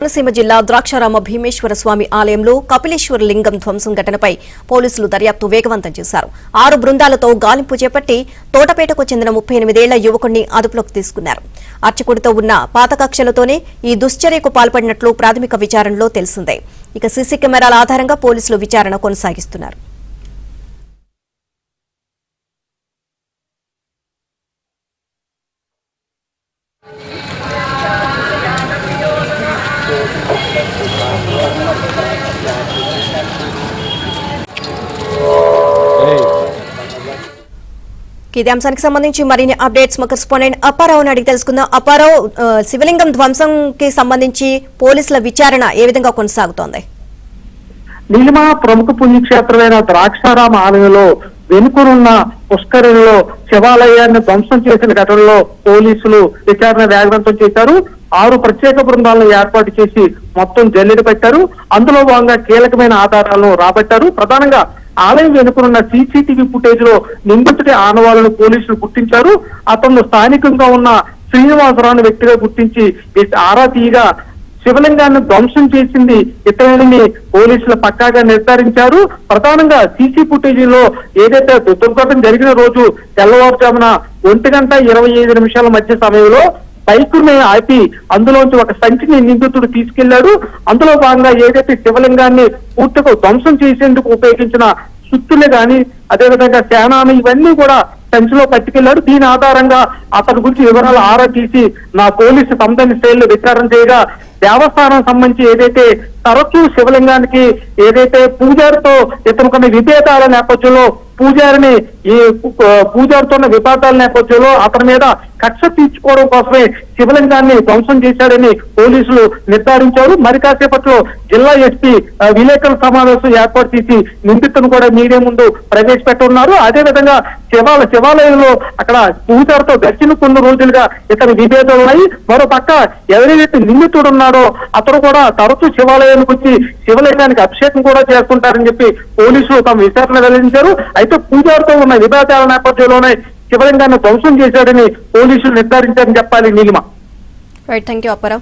కోనసీమ జిల్లా ద్రాక్షారామ భీమేశ్వర స్వామి ఆలయంలో కపిలేశ్వర లింగం ధ్వంసం ఘటనపై పోలీసులు దర్యాప్తు వేగవంతం చేశారు. 6 బృందాలతో గాలింపు చేపట్టి తోటపేటకు చెందిన 38 ఏళ్ల యువకుడిని అదుపులోకి తీసుకున్నారు. అర్చకుడితో ఉన్న పాత కక్షలతోనే ఈ దుశ్చర్యకు పాల్పడినట్లు ప్రాథమిక విచారణలో తెలిసిందే. ఇక సీసీ కెమెరాల ఆధారంగా పోలీసులు విచారణ కొనసాగిస్తున్నారు. ఇదే అంశానికి సంబంధించి మరిన్ని అప్డేట్స్ మా కరెస్పాండెంట్ అప్పారావుని అడిగి తెలుసుకుందాం. అప్పారావు, శివలింగం ధ్వంసంకి సంబంధించి పోలీసుల విచారణ ఏ విధంగా కొనసాగుతోంది? నీలిమ ప్రముఖ పుణ్యక్షేత్రమైన ద్రాక్షారామ ఆలయంలో వెనుకనున్న పుష్కరిణిలో శివాలయాన్ని ధ్వంసం చేసిన ఘటనలో పోలీసులు విచారణ వేగవంతం చేశారు. 6 ప్రత్యేక బృందాలను ఏర్పాటు చేసి మొత్తం జల్లెడ పెట్టారు. అందులో భాగంగా కీలకమైన ఆధారాలను రాబట్టారు. ప్రధానంగా ఆలయం వెనుకనున్న సీసీటీవీ ఫుటేజ్ లో నిందితుడి ఆనవాళ్లను పోలీసులు గుర్తించారు. అతను స్థానికంగా ఉన్న శ్రీనివాసరావు వ్యక్తిగా గుర్తించి ఆరా తీయగా శివలింగాన్ని ధ్వంసం చేసింది ఇతరులని పోలీసులు పక్కాగా నిర్ధారించారు. ప్రధానంగా సీసీ ఫుటేజ్ లో ఏదైతే దుర్ఘటన జరిగిన రోజు తెల్లవారుజామున 1:25 మధ్య సమయంలో బైకుని ఆపి అందులోంచి ఒక సంచిని నిందితుడు తీసుకెళ్లాడు. అందులో భాగంగా ఏదైతే శివలింగాన్ని పూర్తిగా ధ్వంసం చేసేందుకు ఉపయోగించిన సుత్తులే గాని అదేవిధంగా శానాలు ఇవన్నీ కూడా సంచిలో పట్టుకెళ్లాడు. దీని ఆధారంగా అతని గురించి వివరాలు ఆరా తీసి నా పోలీసు తమదైన శైలిలో విచారణ చేయగా దేవస్థానం సంబంధించి ఏదైతే తరచూ శివలింగానికి ఏదైతే పూజారితో ఇతనుకున్న విభేదాల నేపథ్యంలో పూజారిని పూజారితో ఉన్న వివాదాల నేపథ్యంలో అతని మీద కక్ష తీర్చుకోవడం కోసమే శివలింగాన్ని ధ్వంసం చేశాడని పోలీసులు నిర్ధారించారు. మరి కాసేపట్లో జిల్లా ఎస్పీ విలేకరుల సమావేశం ఏర్పాటు చేసి నిందితులను కూడా మీడియా ముందు ప్రవేశపెట్టనున్నారు. అదేవిధంగా శివాలయంలో అక్కడ పూజారితో గడిచిన కొన్ని రోజులుగా ఇతని విభేదాలు ఉన్నాయి. మరో పక్క ఎవరైతే నిందితుడు ఉన్నాడో అతను కూడా తరచూ శివాలయానికి వచ్చి శివలింగానికి అభిషేకం కూడా చేస్తుంటారని చెప్పి పోలీసులు తమ విచారణ వెల్లడించారు. అయితే పూజారితో ఉన్న విభేదాల నేపథ్యంలోనే శివలింగాన్ని ధ్వంసం చేశాడని పోలీసులు నిర్ధారించారని చెప్పాలి. నీలిమ. Right, thank you Apparao.